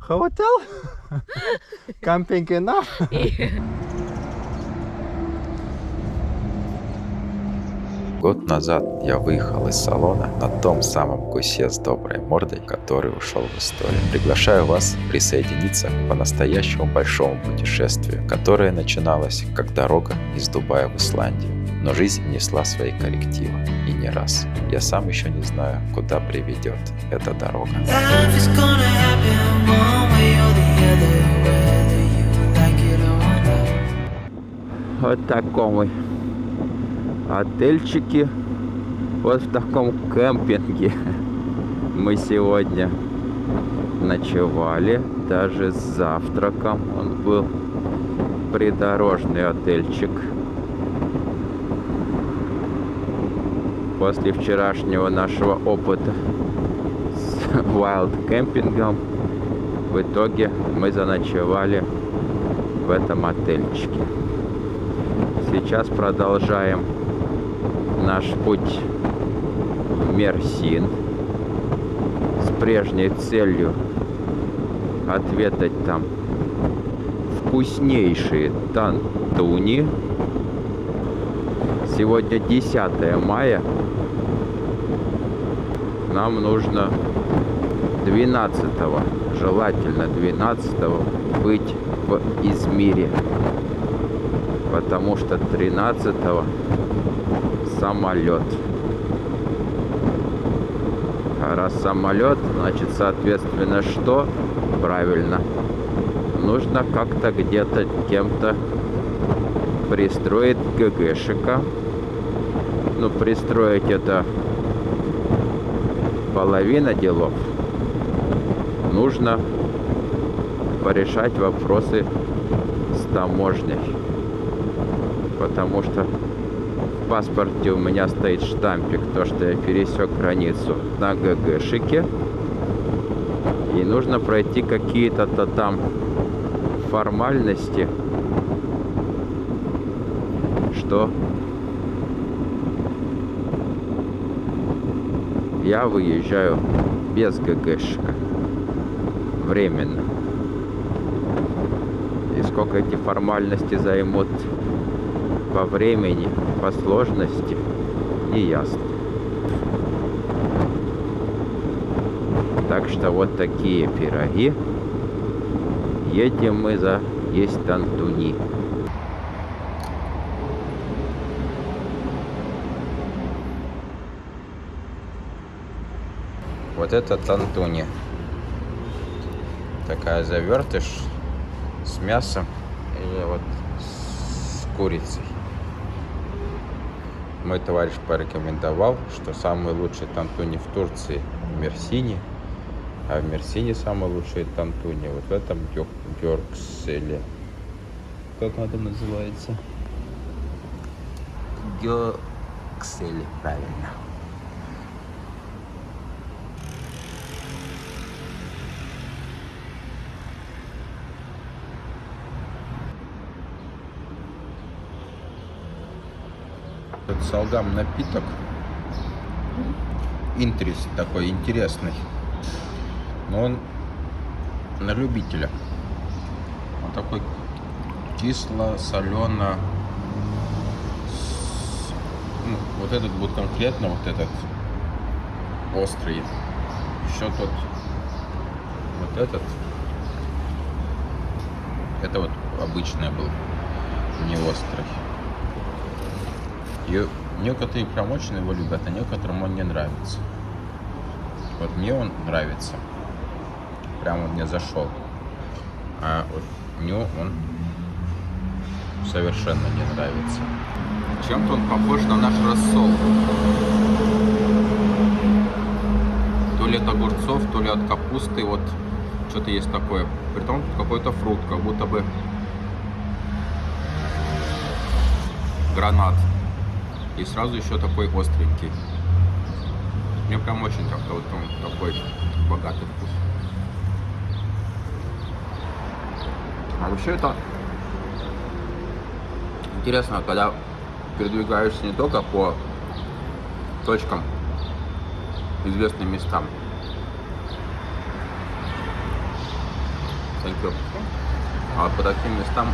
Hotel? Camping enough? Год назад я выехал из салона на том самом гусе с доброй мордой, который ушел в историю. Приглашаю вас присоединиться к по-настоящему большому путешествию, которое начиналось как дорога из Дубая в Исландию. Но жизнь внесла свои коррективы, и не раз. Я сам еще не знаю, куда приведет эта дорога. Вот таком отельчике, вот в таком кемпинге мы сегодня ночевали, даже с завтраком. Он был придорожный отельчик. После вчерашнего нашего опыта с вайлд-кемпингом в итоге мы заночевали в этом отельчике. Сейчас продолжаем наш путь в Мерсин с прежней целью отведать там вкуснейшие тантуни. Сегодня 10 мая. Нам нужно 12-го, желательно 12-го быть в Измире, потому что 13-го самолет. А раз самолет, значит, соответственно, что? Правильно. Нужно как-то где-то кем-то пристроить ГГшика. Ну, пристроить это половина делов. Нужно порешать вопросы с таможней. Потому что в паспорте у меня стоит штампик, то, что я пересек границу на ГГшике. И нужно пройти какие-то там формальности, что я выезжаю без ГГшика. Временно. И сколько эти формальности займут по времени, по сложности, не ясно. Так что вот такие пироги. Едем мы за есть тантуни. Вот это тантуни. Такая завертыш с мясом или вот с курицей. Мой товарищ порекомендовал, что самый лучший тантуни в Турции в Мерсине, а в Мерсине самый лучший тантуни вот в этом Гёкселе. Как он там называется? Гёкселе, правильно. Этот салгам напиток интрис такой интересный, но он на любителя. Он такой кисло-солено. Ну, вот этот будет конкретно вот этот острый. Еще тот вот этот. Это вот обычный был, не острый. И некоторые прям очень его любят, а некоторым он не нравится. Вот мне он нравится. Прям он мне зашел. А вот мне он совершенно не нравится. Чем-то он похож на наш рассол. То ли от огурцов, то ли от капусты. Вот что-то есть такое. Притом какой-то фрукт, как будто бы гранат. И сразу еще такой остренький. Мне прям очень как-то вот он такой богатый вкус. А вообще это интересно, когда передвигаешься не только по точкам известным местам. Thank you. А по таким местам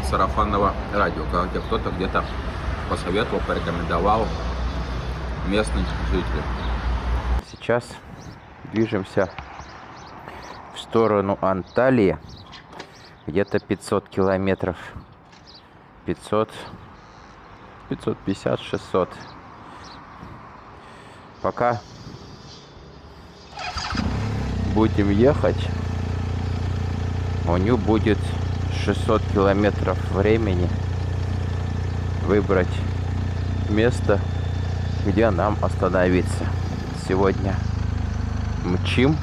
сарафанного радио, когда кто-то где-то посоветовал, порекомендовал местных жителей. Сейчас движемся в сторону Анталии. Где-то 500 километров. 500, 550, 600. Пока будем ехать, у нее будет 600 километров времени выбрать место, где нам остановиться. Сегодня мчим.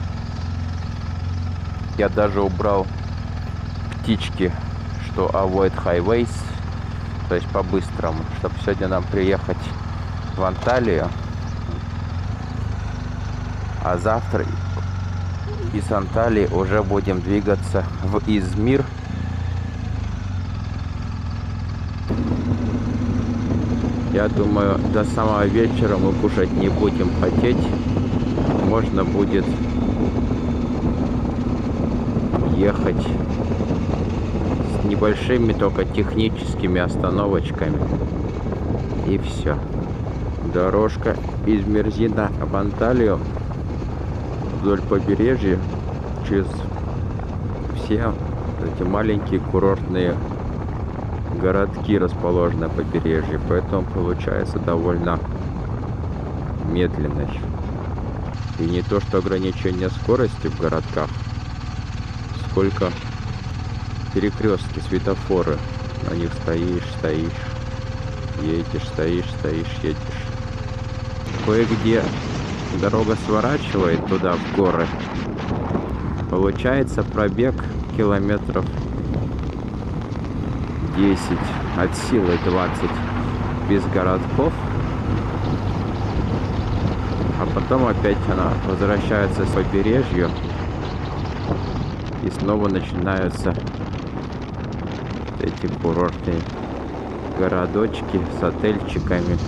Я даже убрал птички, что avoid highways, то есть по-быстрому, чтобы сегодня нам приехать в Анталию, а завтра из Анталии уже будем двигаться в Измир. Я думаю, до самого вечера мы кушать не будем хотеть. Можно будет ехать с небольшими только техническими остановочками. И все. Дорожка из Мерзина в Анталию вдоль побережья через все эти маленькие курортные городки, расположенные на побережье, поэтому получается довольно медленной. И не то что ограничение скорости в городках, сколько перекрестки, светофоры. На них стоишь, едешь, стоишь, едешь. Кое-где дорога сворачивает туда, в горы. Получается пробег километров 10, от силы 20 без городков. А потом опять она возвращается с побережья. И снова начинаются эти курортные городочки с отельчиками.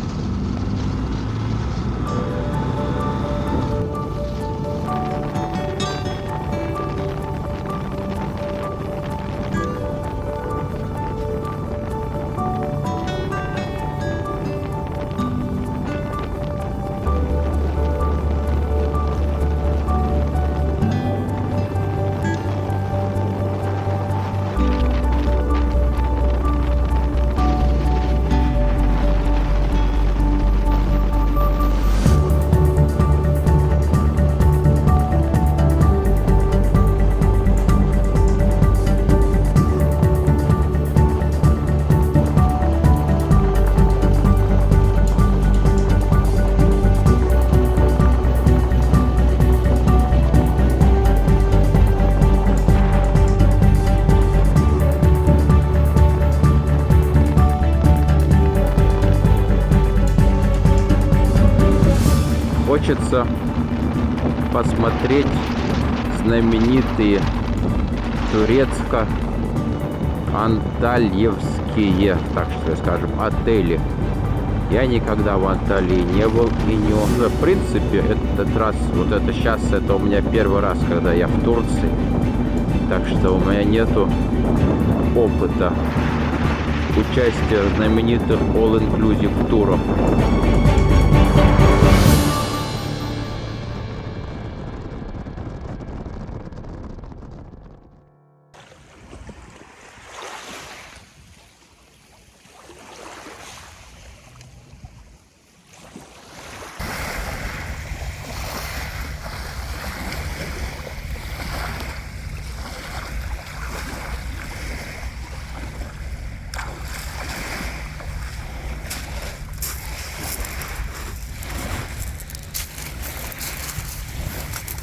Хочется посмотреть знаменитые турецко-антальевские, так что скажем, отели. Я никогда в Анталии не был и не он. В принципе, этот раз, вот это сейчас, это у меня первый раз, когда я в Турции. Так что у меня нету опыта участия в знаменитых all-inclusive турах.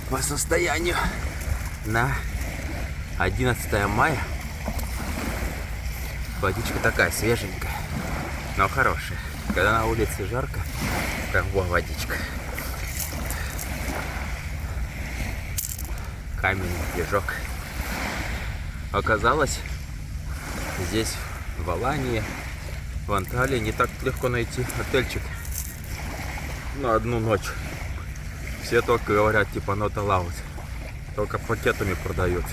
По состоянию на 11 мая водичка такая свеженькая, но хорошая. Когда на улице жарко, как водичка. Каменный пляжок. Оказалось, здесь, в Алании, в Анталии, не так легко найти отельчик на одну ночь. Все только говорят, типа, not allowed. Только пакетами продают.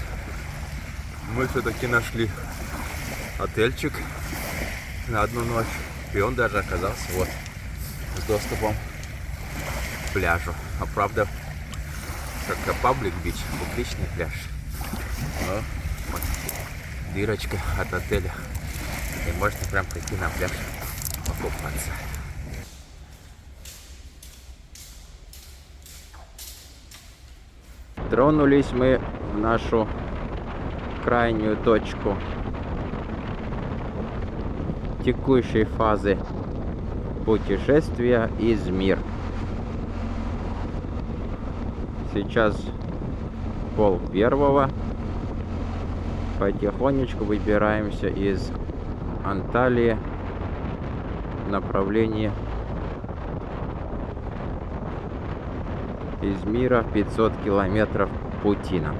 Мы все-таки нашли отельчик на одну ночь. И он даже оказался вот с доступом к пляжу. А правда, как паблик-бич, публичный пляж. Но вот дырочка от отеля. И можно прям прийти на пляж покупаться. Тронулись мы в нашу крайнюю точку текущей фазы путешествия Измир. Сейчас 12:30. Потихонечку выбираемся из Анталии в направлении Измира, 500 километров пути нам.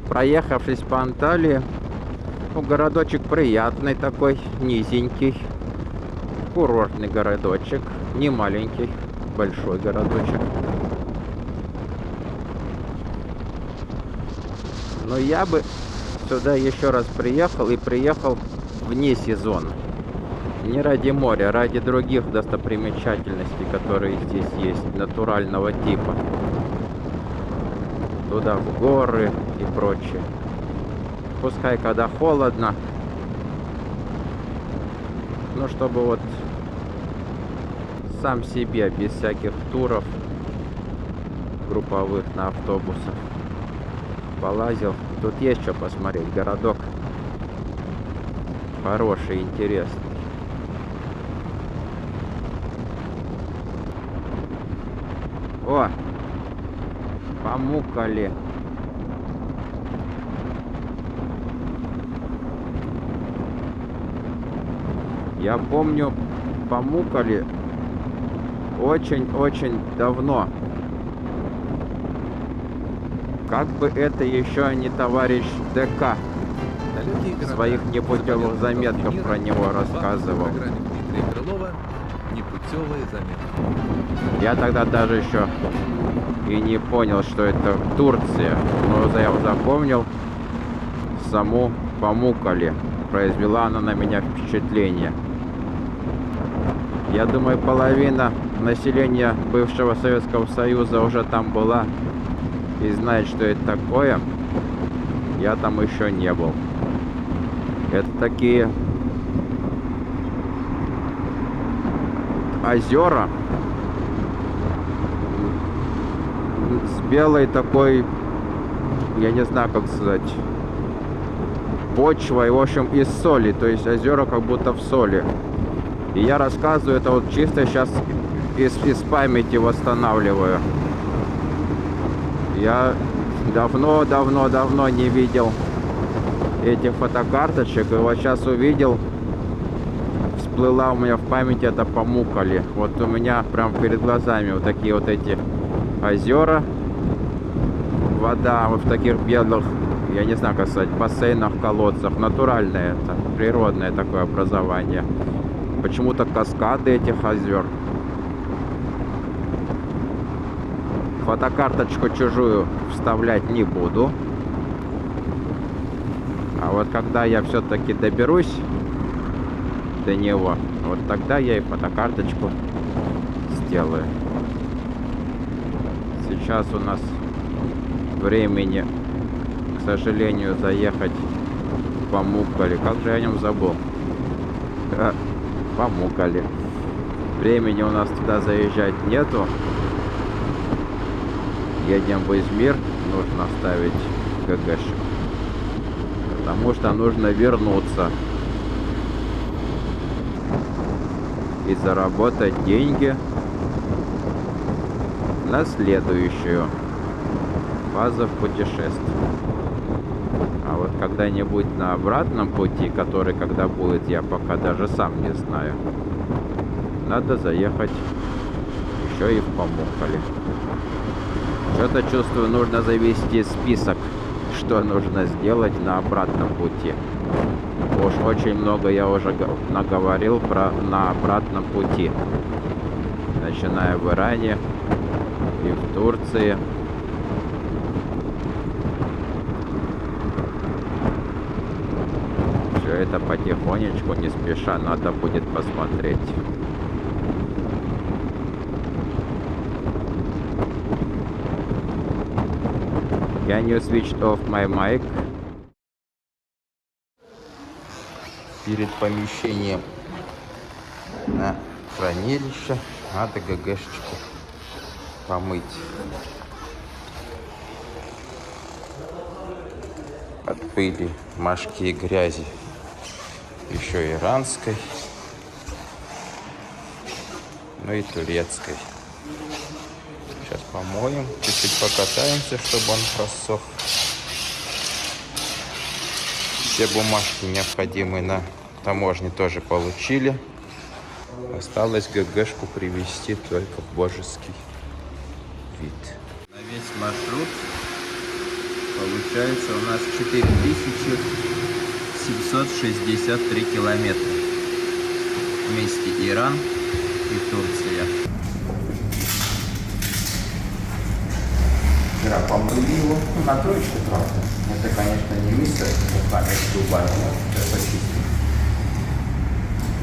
Проехавшись по Анталии, городочек приятный такой, низенький, курортный городочек, не маленький, большой городочек. Но я бы сюда еще раз приехал и приехал вне сезона. Не ради моря, а ради других достопримечательностей, которые здесь есть, натурального типа. Туда в горы и прочее. Пускай когда холодно, но чтобы вот сам себе, без всяких туров групповых на автобусах полазил. Тут есть что посмотреть, городок хороший, интересный. О! Памуккале. Я помню Памуккале очень-очень давно. Как бы это еще не товарищ ДК в своих непутевых заметках про него рассказывал. Непутевые заметки. Я тогда даже еще и не понял, что это Турция, но я запомнил саму Памуккале. Произвела она на меня впечатление. Я думаю, половина населения бывшего Советского Союза уже там была и знает, что это такое. Я там еще не был. Это такие озера с белой такой, я не знаю как сказать, почвой, в общем, из соли. То есть озера как будто в соли. И я рассказываю это вот чисто сейчас из памяти восстанавливаю. Я давно не видел этих фотокарточек. И вот сейчас увидел, всплыла у меня в памяти это Памуккале. Вот у меня прям перед глазами вот такие вот эти озера. Вода вот в таких белых, я не знаю как сказать, бассейнах, колодцах. Натуральное это, природное такое образование. Почему-то каскады этих озер. Фотокарточку чужую вставлять не буду. А вот когда я все-таки доберусь до него, вот тогда я и фотокарточку сделаю. Сейчас у нас времени, к сожалению, заехать в Памуккале. Как же я о нем забыл? Памуккале. Времени у нас туда заезжать нету. Едем в Измир. Нужно ставить ГГшек. Потому что нужно вернуться и заработать деньги на следующую фазу в путешествии. А вот когда-нибудь на обратном пути, который когда будет, я пока даже сам не знаю, надо заехать еще и в Памукали. Что-то чувствую, нужно завести список, что нужно сделать на обратном пути. Уж очень много я уже наговорил про на обратном пути. Начиная в Иране и в Турции. Все это потихонечку, не спеша, надо будет посмотреть. Can you switch off my mic? Перед помещением на хранилище надо ГГшечку помыть. От пыли, мошки и грязи. Еще иранской, ну и турецкой. Сейчас помоем, чуть-чуть покатаемся, чтобы он просох. Все бумажки необходимые на таможне тоже получили. Осталось ГГшку привести только в божеский вид. На весь маршрут получается у нас 4763 километра. Вместе Иран и Турция. Вчера помыли его, на троечку, правда. Это, конечно, не мистер, руками с дубами, но это почистим.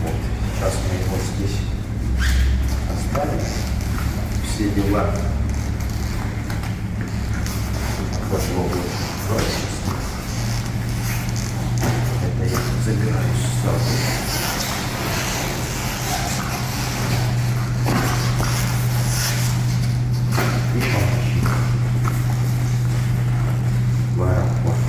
Вот, сейчас мы его здесь оставим. Все дела. Вот его будет прочистить. Это я забираю с собой. И помощи. В аэропорт.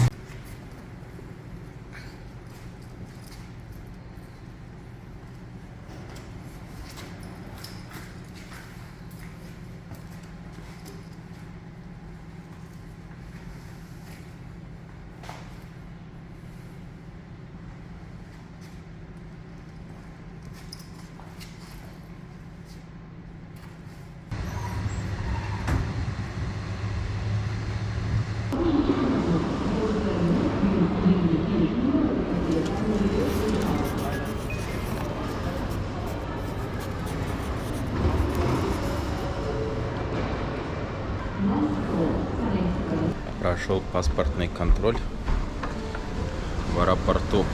Прошел паспортный контроль в аэропорту.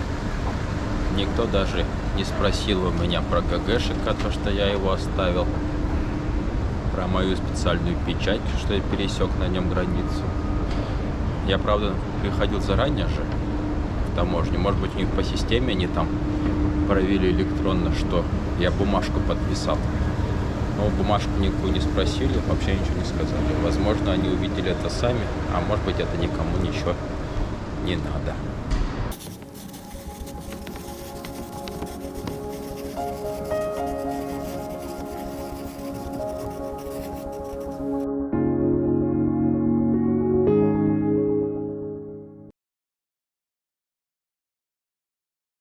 Никто даже не спросил у меня про ГГшек, то что я его оставил, про мою специальную печать, что я пересек на нем границу. Я, правда, приходил заранее же в таможню. Может быть, у них по системе они там провели электронно, что я бумажку подписал. Но бумажку никакую не спросили, вообще ничего не сказали. Возможно, они увидели это сами, а может быть, это никому ничего не надо.